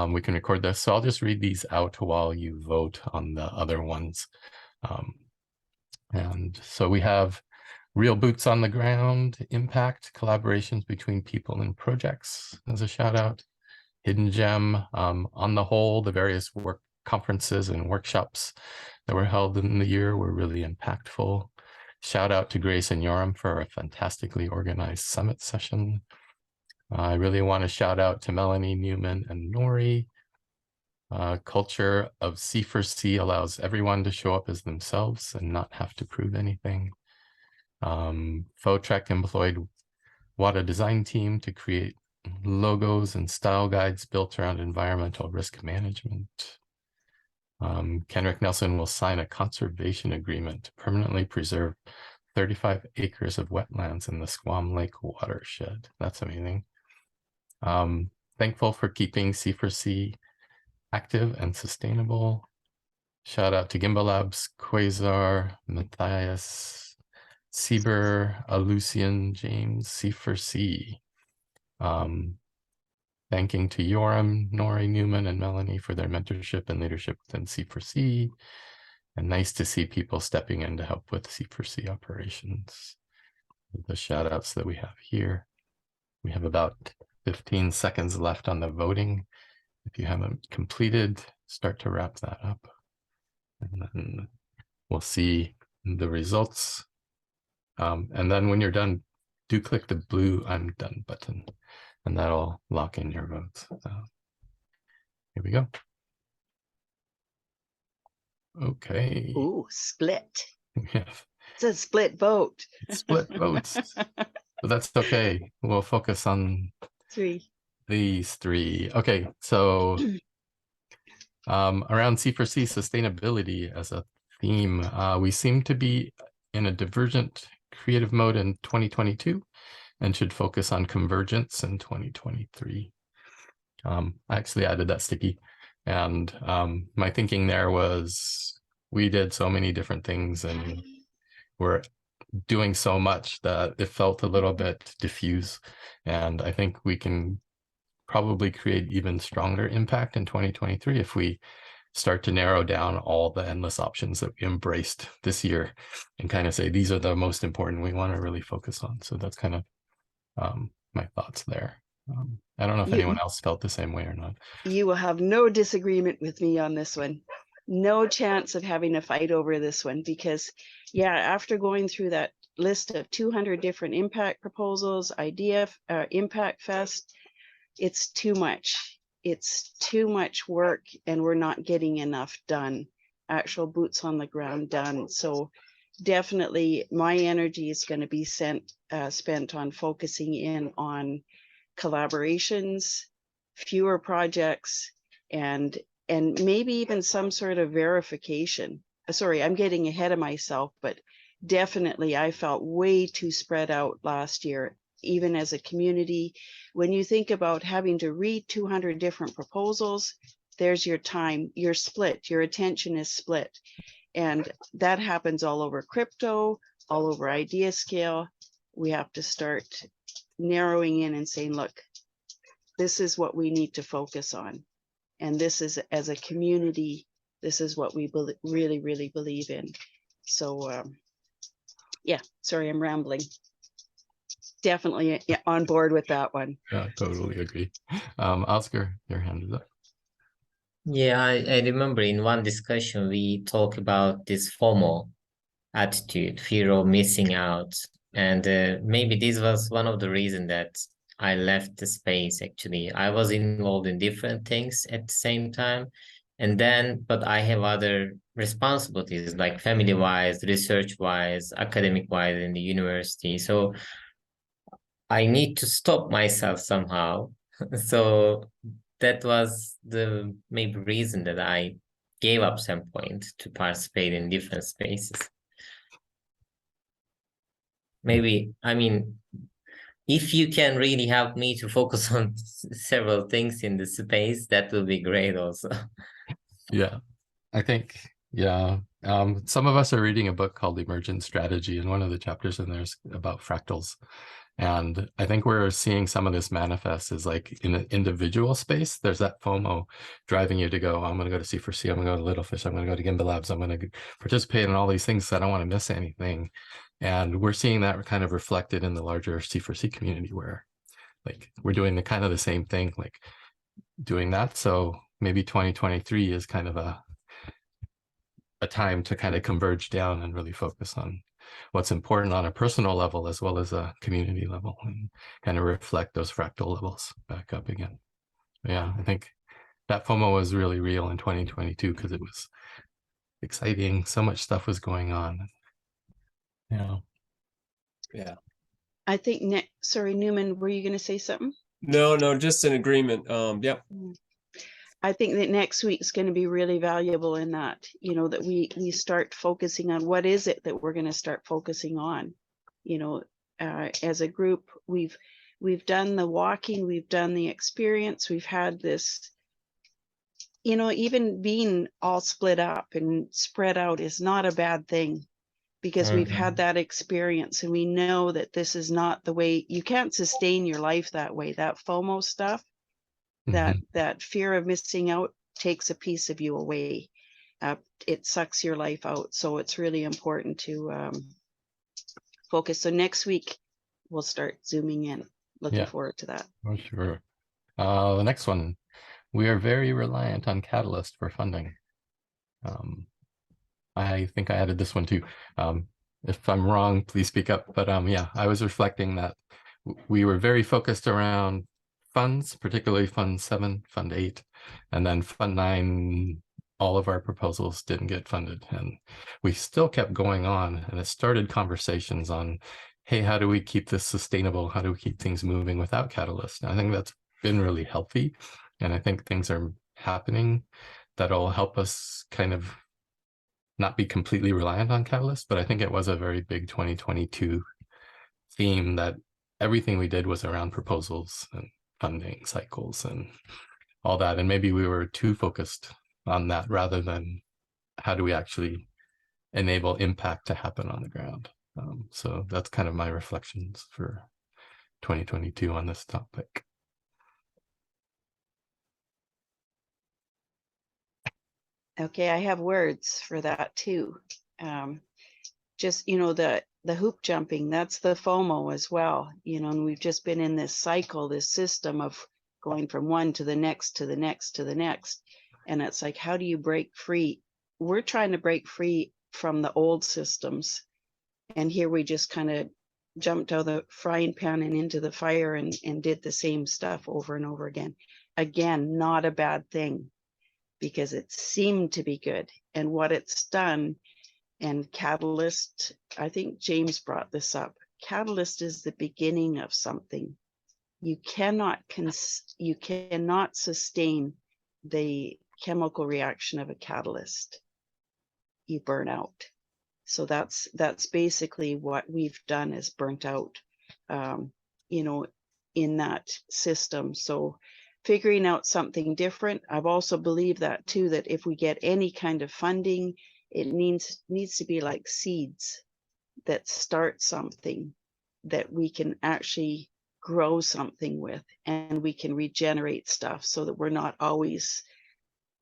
Speaker 2: we can record this. So I'll just read these out while you vote on the other ones. And so we have real boots on the ground, impact, collaborations between people and projects as a shout out. Hidden gem, on the whole, the various work conferences and workshops that were held in the year were really impactful. Shout out to Grace and Yoram for a fantastically organized summit session. I really want to shout out to Melanie, Newman, and Nori. Culture of C4C allows everyone to show up as themselves and not have to prove anything. Fotrek employed WADA design team to create logos and style guides built around environmental risk management. Kenric Nelson will sign a conservation agreement to permanently preserve 35 acres of wetlands in the Squam Lake watershed. That's amazing. Thankful for keeping C4C active and sustainable. Shout out to Gimbal Labs, Quasar, Matthias, Sieber, Alucian, James, C4C. Thanking to Yoram, Nori, Newman, and Melanie for their mentorship and leadership within C4C. And nice to see people stepping in to help with C4C operations. The shout outs that we have here. We have about 15 seconds left on the voting. If you haven't completed, start to wrap that up. And then we'll see the results. And then when you're done, do click the blue I'm done button, and that'll lock in your votes. Here we go. Okay.
Speaker 1: Ooh, split.
Speaker 2: Yeah.
Speaker 1: It's a split vote.
Speaker 2: Split votes. But that's okay. We'll focus on these three. Okay, so around C4C sustainability as a theme, we seem to be in a divergent creative mode in 2022 and should focus on convergence in 2023. I actually added that sticky, and my thinking there was we did so many different things and we're doing so much that it felt a little bit diffuse, and I think we can probably create even stronger impact in 2023 if we start to narrow down all the endless options that we embraced this year and kind of say these are the most important we want to really focus on. So that's kind of my thoughts there. I don't know if anyone else felt the same way or not.
Speaker 1: You will have no disagreement with me on this one. No chance of having a fight over this one, because yeah, after going through that list of 200 different impact proposals, Impactfest, it's too much. It's too much work, and we're not getting enough done, actual boots on the ground done. So definitely my energy is going to be spent on focusing in on collaborations, fewer projects, and maybe even some sort of verification. Sorry, I'm getting ahead of myself, but definitely I felt way too spread out last year, even as a community. When you think about having to read 200 different proposals, there's your time, you're split, your attention is split. And that happens all over crypto, all over IdeaScale. We have to start narrowing in and saying, look, this is what we need to focus on. And this is, as a community, this is what we really, really believe in. So yeah, sorry, I'm rambling. Definitely on board with that one.
Speaker 2: Yeah, totally agree. Oscar, your hand is up.
Speaker 9: Yeah, I remember in one discussion we talked about this FOMO attitude, fear of missing out. And maybe this was one of the reasons that I left the space, actually. I was involved in different things at the same time. And then, but I have other responsibilities, like family-wise, research-wise, academic-wise in the university. So I need to stop myself somehow. So that was the maybe reason that I gave up some point to participate in different spaces. Maybe, I mean, if you can really help me to focus on several things in the space, that will be great also.
Speaker 2: Yeah, I think, yeah. Some of us are reading a book called Emergent Strategy, and one of the chapters in there is about fractals. And I think we're seeing some of this manifest is like in an individual space, there's that FOMO driving you to go, I'm going to go to C4C, I'm going to go to Little Fish, I'm going to go to Gimbal Labs, I'm going to participate in all these things, so I don't want to miss anything. And we're seeing that kind of reflected in the larger C4C community where like we're doing the kind of the same thing, like doing that. So maybe 2023 is kind of a time to kind of converge down and really focus on what's important on a personal level as well as a community level, and kind of reflect those fractal levels back up again. But yeah, I think that FOMO was really real in 2022 because it was exciting. So much stuff was going on.
Speaker 5: Yeah.
Speaker 1: I think, sorry, Newman, were you going to say something?
Speaker 5: No, just an agreement. Yep.
Speaker 1: I think that next week's going to be really valuable in that, you know, that we start focusing on what is it that we're going to start focusing on. You know, as a group, we've done the walking, we've done the experience, we've had this, you know, even being all split up and spread out is not a bad thing, because we've had that experience and we know that this is not the way. You can't sustain your life that way. That FOMO stuff, that fear of missing out takes a piece of you away. It sucks your life out. So it's really important to focus. So next week we'll start zooming in. Looking forward to that.
Speaker 2: Oh, sure. The next one, we are very reliant on Catalyst for funding. I think I added this one too. If I'm wrong, please speak up. But yeah, I was reflecting that we were very focused around funds, particularly Fund 7, Fund 8, and then Fund 9, all of our proposals didn't get funded. And we still kept going on, and it started conversations on, hey, how do we keep this sustainable? How do we keep things moving without Catalyst? And I think that's been really healthy. And I think things are happening that'll help us kind of not be completely reliant on Catalyst. But I think it was a very big 2022 theme that everything we did was around proposals and funding cycles and all that. And maybe we were too focused on that rather than how do we actually enable impact to happen on the ground. So that's kind of my reflections for 2022 on this topic.
Speaker 1: Okay, I have words for that too. Just, the hoop jumping, that's the FOMO as well, and we've just been in this cycle, this system of going from one to the next, to the next, to the next. And it's like, how do you break free? We're trying to break free from the old systems. And here we just kind of jumped out of the frying pan and into the fire and did the same stuff over and over again. Again, not a bad thing, because it seemed to be good. And what it's done, and Catalyst, I think James brought this up, Catalyst is the beginning of something. You cannot sustain the chemical reaction of a catalyst. You burn out. So that's basically what we've done, is burnt out, in that system. So figuring out something different. I've also believed that too, that if we get any kind of funding, it needs to be like seeds that start something that we can actually grow something with, and we can regenerate stuff so that we're not always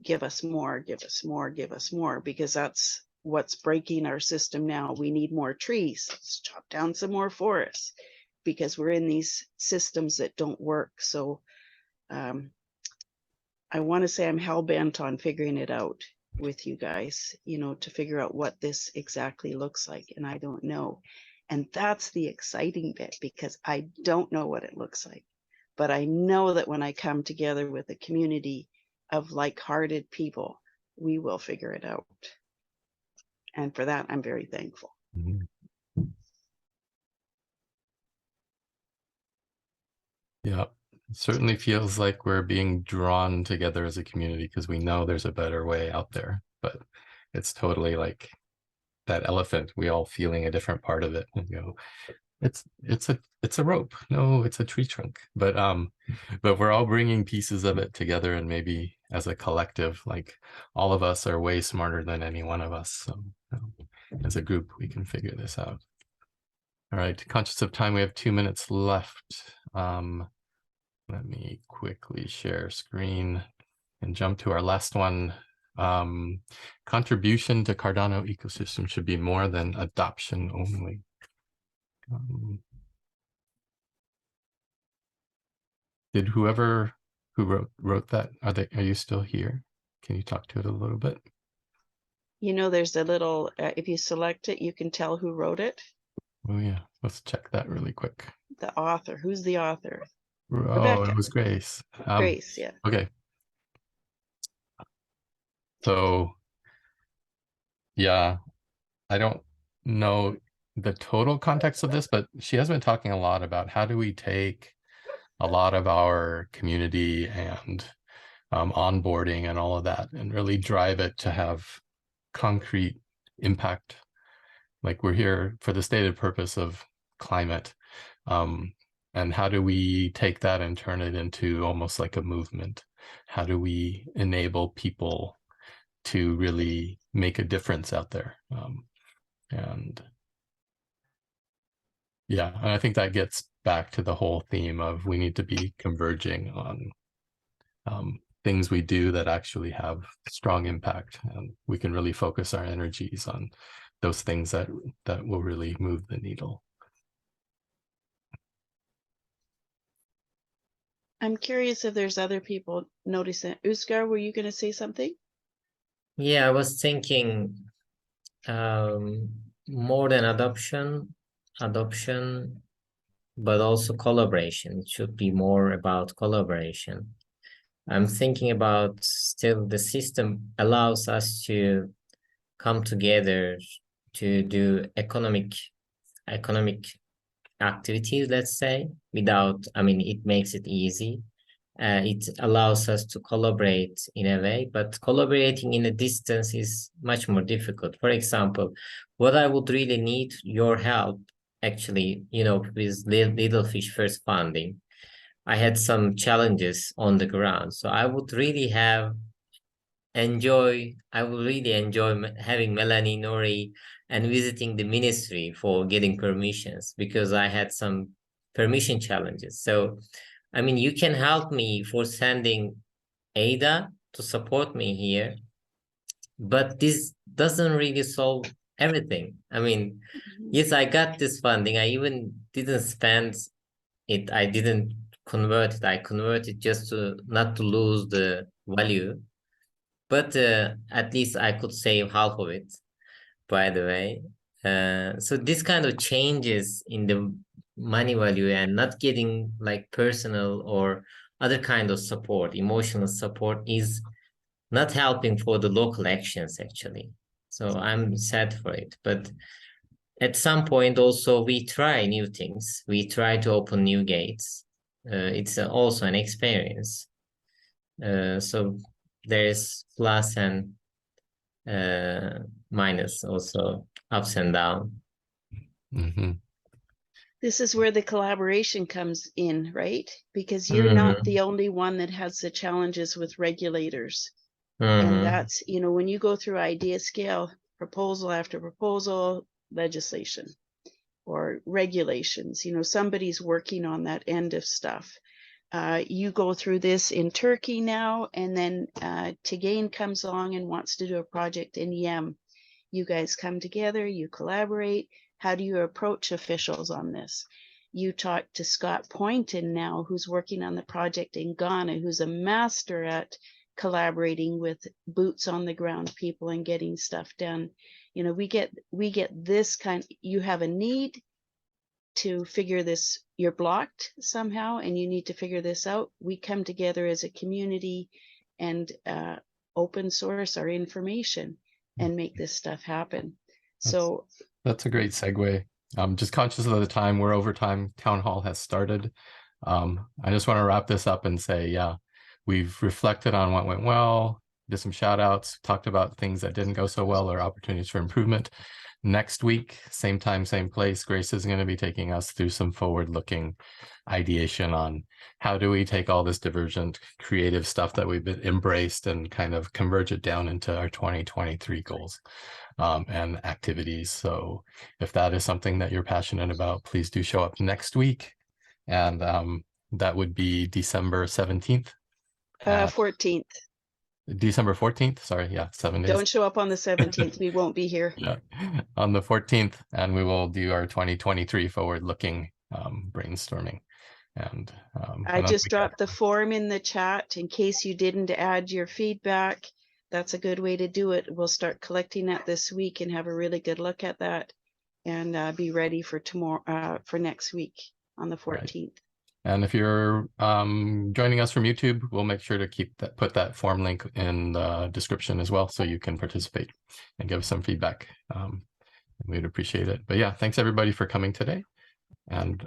Speaker 1: give us more, give us more, give us more, because that's what's breaking our system now. We need more trees. Let's chop down some more forests, because we're in these systems that don't work. So I want to say I'm hell-bent on figuring it out with you guys, to figure out what this exactly looks like. And I don't know. And that's the exciting bit, because I don't know what it looks like. But I know that when I come together with a community of like-hearted people, we will figure it out. And for that, I'm very thankful.
Speaker 2: Mm-hmm. Yeah, it certainly feels like we're being drawn together as a community, because we know there's a better way out there. But it's totally like that elephant, we all feeling a different part of it and go, it's a rope. No, it's a tree trunk. But we're all bringing pieces of it together, and maybe as a collective, like all of us are way smarter than any one of us. So as a group, we can figure this out. All right, conscious of time, we have 2 minutes left. Let me quickly share screen and jump to our last one. Contribution to Cardano ecosystem should be more than adoption only. Did whoever who wrote that, are you still here? Can you talk to it a little bit?
Speaker 1: There's a little, if you select it, you can tell who wrote it.
Speaker 2: Oh yeah, let's check that really quick.
Speaker 1: The author, who's the author?
Speaker 2: Oh,
Speaker 1: Rebecca.
Speaker 2: It was Grace.
Speaker 1: Grace, yeah.
Speaker 2: Okay. So, yeah, I don't know the total context of this, but she has been talking a lot about how do we take a lot of our community and onboarding and all of that and really drive it to have concrete impact. Like, we're here for the stated purpose of climate. And how do we take that and turn it into almost like a movement? How do we enable people to really make a difference out there? And yeah, and I think that gets back to the whole theme of we need to be converging things we do that actually have strong impact, and we can really focus our energies on those things that will really move the needle.
Speaker 1: I'm curious if there's other people noticing. Uskar, were you going to say something?
Speaker 9: Yeah, I was thinking more than adoption, but also collaboration. It should be more about collaboration. I'm thinking about still the system allows us to come together to do economic activities, let's say, without, I mean, it makes it easy. It allows us to collaborate in a way, but collaborating in a distance is much more difficult. For example, what I would really need your help, actually, you know, with Little Fish First funding, I had some challenges on the ground. So I would really enjoy having Melanie, Nori, and visiting the ministry for getting permissions, because I had some permission challenges. So, I mean, you can help me for sending Ada to support me here, but this doesn't really solve everything. I mean, yes, I got this funding. I even didn't spend it. I didn't convert it. I converted just to not to lose the value. But at least I could save half of it, by the way. So this kind of changes in the money value and not getting like personal or other kind of support, emotional support, is not helping for the local actions, actually. So I'm sad for it. But at some point also we try new things. We try to open new gates. It's also an experience. So there's plus and minus, also ups and downs.
Speaker 2: Mm-hmm.
Speaker 1: This is where the collaboration comes in, right? Because you're not the only one that has the challenges with regulators. And that's, you know, when you go through idea scale, proposal after proposal, legislation or regulations, you know, somebody's working on that end of stuff. You go through this in Turkey now, and then Tegain comes along and wants to do a project in Yemen. You guys come together, you collaborate. How do you approach officials on this? You talk to Scott Poynton now, who's working on the project in Ghana, who's a master at collaborating with boots on the ground people and getting stuff done. You know, we get this kind. You have a need to figure this, you're blocked somehow and you need to figure this out. We come together as a community and open source our information and make this stuff happen.
Speaker 2: That's a great segue. I'm just conscious of the time. We're over time. Town Hall has started. I just want to wrap this up and say, yeah, we've reflected on what went well, did some shout outs, talked about things that didn't go so well or opportunities for improvement. Next week, same time, same place, Grace is going to be taking us through some forward-looking ideation on how do we take all this divergent creative stuff that we've been embraced and kind of converge it down into our 2023 goals and activities. So if that is something that you're passionate about, please do show up next week. And that would be December 17th.
Speaker 1: 14th.
Speaker 2: December 14th, sorry, yeah, 7 days.
Speaker 1: Don't show up on the 17th, we won't be here.
Speaker 2: Yeah, on the 14th, and we will do our 2023 forward-looking brainstorming. And
Speaker 1: I just dropped the form in the chat in case you didn't add your feedback. That's a good way to do it. We'll start collecting that this week and have a really good look at that and be ready for tomorrow, for next week on the 14th. Right.
Speaker 2: And if you're joining us from YouTube, we'll make sure to put that form link in the description as well, so you can participate and give us some feedback. We'd appreciate it. But yeah, thanks everybody for coming today. And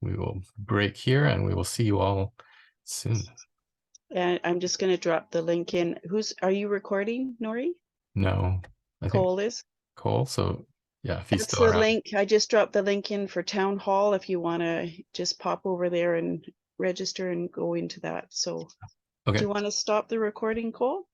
Speaker 2: we will break here and we will see you all soon.
Speaker 1: And I'm just going to drop the link in. Are you recording, Nori?
Speaker 2: No.
Speaker 1: Cole is.
Speaker 2: Cole, so yeah, if he's
Speaker 1: That's
Speaker 2: still
Speaker 1: the
Speaker 2: around.
Speaker 1: link. I just dropped the link in for Town Hall if you want to just pop over there and register and go into that. So
Speaker 2: okay.
Speaker 1: Do you want to stop the recording, Cole?